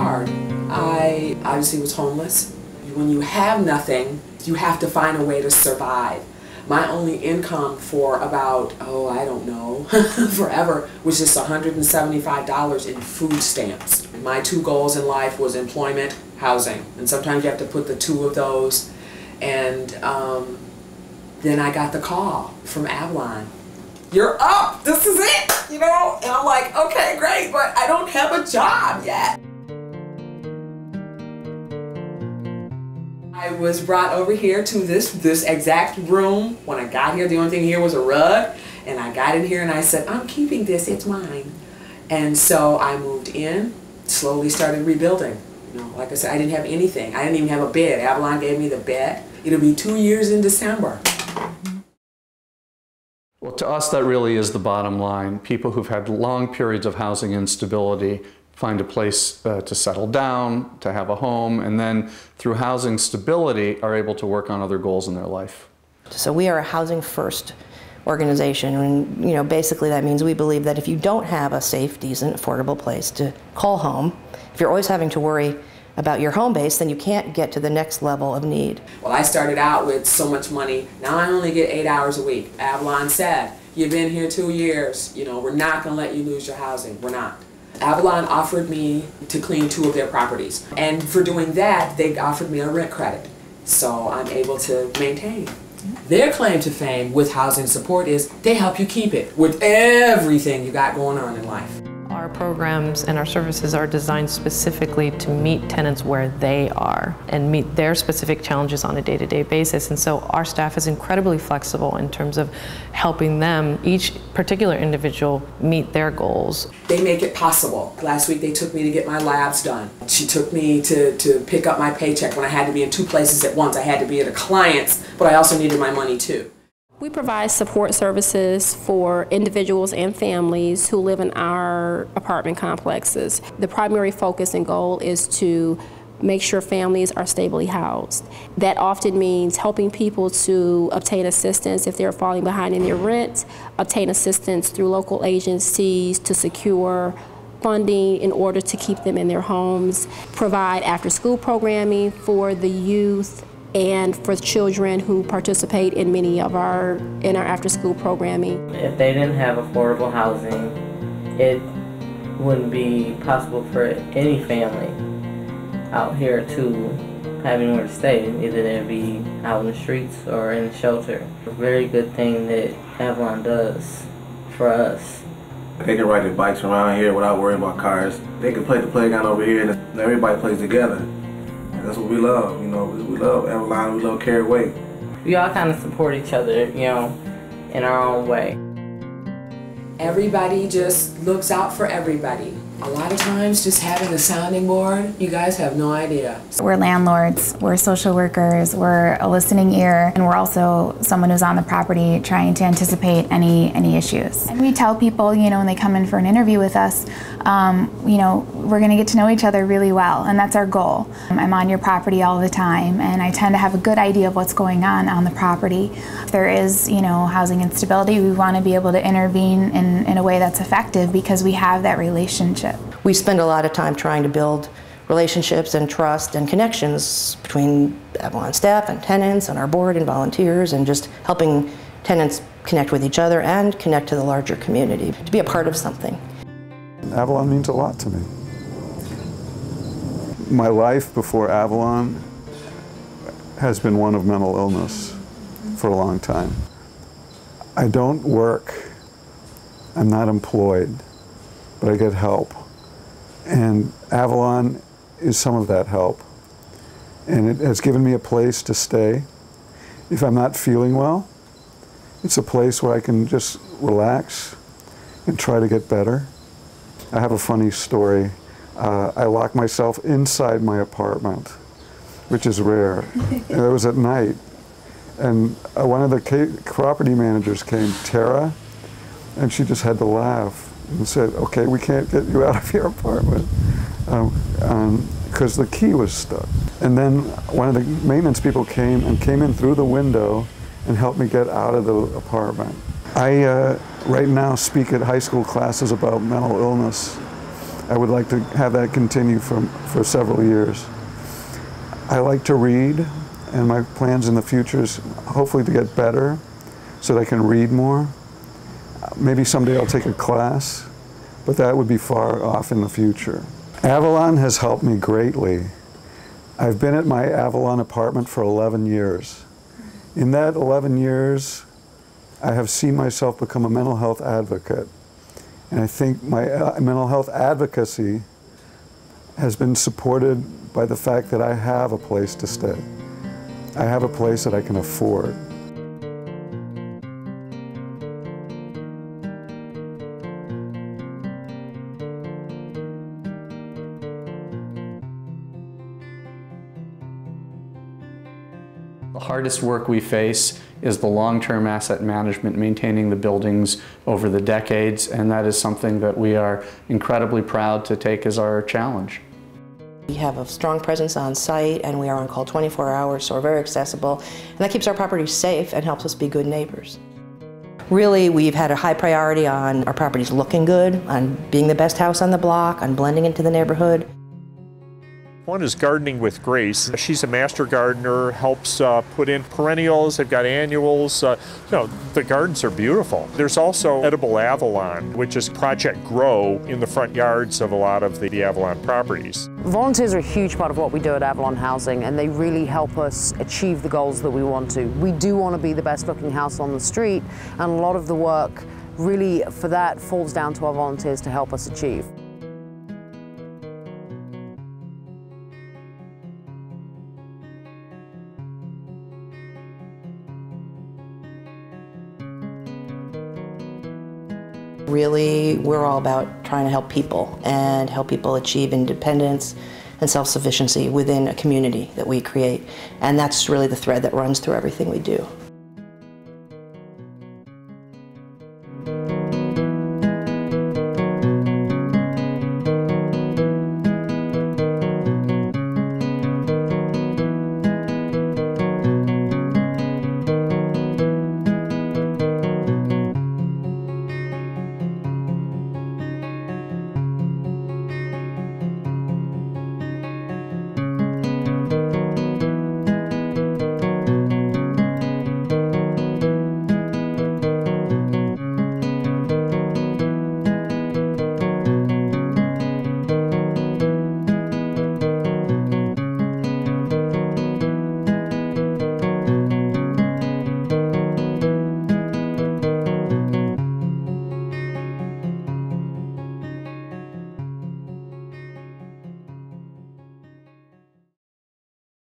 hard. I obviously was homeless. When you have nothing, you have to find a way to survive. My only income for about, oh, I don't know, forever, was just $175 in food stamps. My two goals in life was employment, housing, and sometimes you have to put the two of those. And then I got the call from Avalon. You're up, this is it, you know? And I'm like, okay, great, but I don't have a job yet. I was brought over here to this exact room. When I got here, the only thing here was a rug. And I got in here and I said, I'm keeping this, it's mine. And so I moved in, slowly started rebuilding. You know, like I said, I didn't have anything. I didn't even have a bed. Avalon gave me the bed. It'll be 2 years in December. Well, to us, that really is the bottom line. People who've had long periods of housing instability find a place to settle down, to have a home, and then through housing stability are able to work on other goals in their life. So we are a housing first organization, and basically that means we believe that if you don't have a safe, decent, affordable place to call home, if you're always having to worry about your home base, then you can't get to the next level of need. Well, I started out with so much money. Now I only get 8 hours a week. Avalon said, you've been here 2 years, we're not going to let you lose your housing. We're not. Avalon offered me to clean 2 of their properties. And for doing that, they offered me a rent credit. So I'm able to maintain. Their claim to fame with housing support is they help you keep it with everything you got going on in life. Our programs and our services are designed specifically to meet tenants where they are and meet their specific challenges on a day-to-day basis. And so our staff is incredibly flexible in terms of helping them, each particular individual, meet their goals. They make it possible. Last week they took me to get my labs done. She took me to pick up my paycheck when I had to be in 2 places at once. I had to be at a client's, but I also needed my money too. We provide support services for individuals and families who live in our apartment complexes. The primary focus and goal is to make sure families are stably housed. That often means helping people to obtain assistance if they're falling behind in their rent, obtain assistance through local agencies to secure funding in order to keep them in their homes, provide after-school programming for the youth and for children who participate in many of our after-school programming. If they didn't have affordable housing, it wouldn't be possible for any family out here to have anywhere to stay. Either they'd be out in the streets or in a shelter. A very good thing that Avalon does for us. They can ride their bikes around here without worrying about cars. They can play the playground over here and everybody plays together. That's what we love, we love Avalon, we love Carraway. We all kind of support each other, in our own way. Everybody just looks out for everybody. A lot of times just having a sounding board, you guys have no idea. We're landlords, we're social workers, we're a listening ear, and we're also someone who's on the property trying to anticipate any issues. And we tell people, when they come in for an interview with us, we're going to get to know each other really well, and that's our goal. I'm on your property all the time, and I tend to have a good idea of what's going on the property. If there is, housing instability, we want to be able to intervene in a way that's effective because we have that relationship. We spend a lot of time trying to build relationships and trust and connections between Avalon staff and tenants and our board and volunteers, and just helping tenants connect with each other and connect to the larger community, to be a part of something. Avalon means a lot to me. My life before Avalon has been one of mental illness for a long time. I don't work, I'm not employed, but I get help. And Avalon is some of that help. And it has given me a place to stay. If I'm not feeling well, it's a place where I can just relax and try to get better. I have a funny story. I lock myself inside my apartment, which is rare. And it was at night. And one of the property managers came, Tara, and she just had to laugh and said, okay, we can't get you out of your apartment because the key was stuck. And then one of the maintenance people came in through the window and helped me get out of the apartment. I right now speak at high school classes about mental illness. I would like to have that continue for several years. I like to read, and my plans in the future is hopefully to get better so that I can read more. Maybe someday I'll take a class, but that would be far off in the future. Avalon has helped me greatly. I've been at my Avalon apartment for 11 years. In that 11 years, I have seen myself become a mental health advocate. And I think my mental health advocacy has been supported by the fact that I have a place to stay. I have a place that I can afford. The hardest work we face is the long-term asset management, maintaining the buildings over the decades, and that is something that we are incredibly proud to take as our challenge. We have a strong presence on site, and we are on call 24 hours, so we're very accessible, and that keeps our properties safe and helps us be good neighbors. Really, we've had a high priority on our properties looking good, on being the best house on the block, on blending into the neighborhood. One is gardening with Grace. She's a master gardener, helps put in perennials, they've got annuals. The gardens are beautiful. There's also Edible Avalon, which is Project Grow in the front yards of a lot of the Avalon properties. Volunteers are a huge part of what we do at Avalon Housing, and they really help us achieve the goals that we want to. We do want to be the best looking house on the street, and a lot of the work really for that falls down to our volunteers to help us achieve. Really, we're all about trying to help people and help people achieve independence and self-sufficiency within a community that we create. And that's really the thread that runs through everything we do.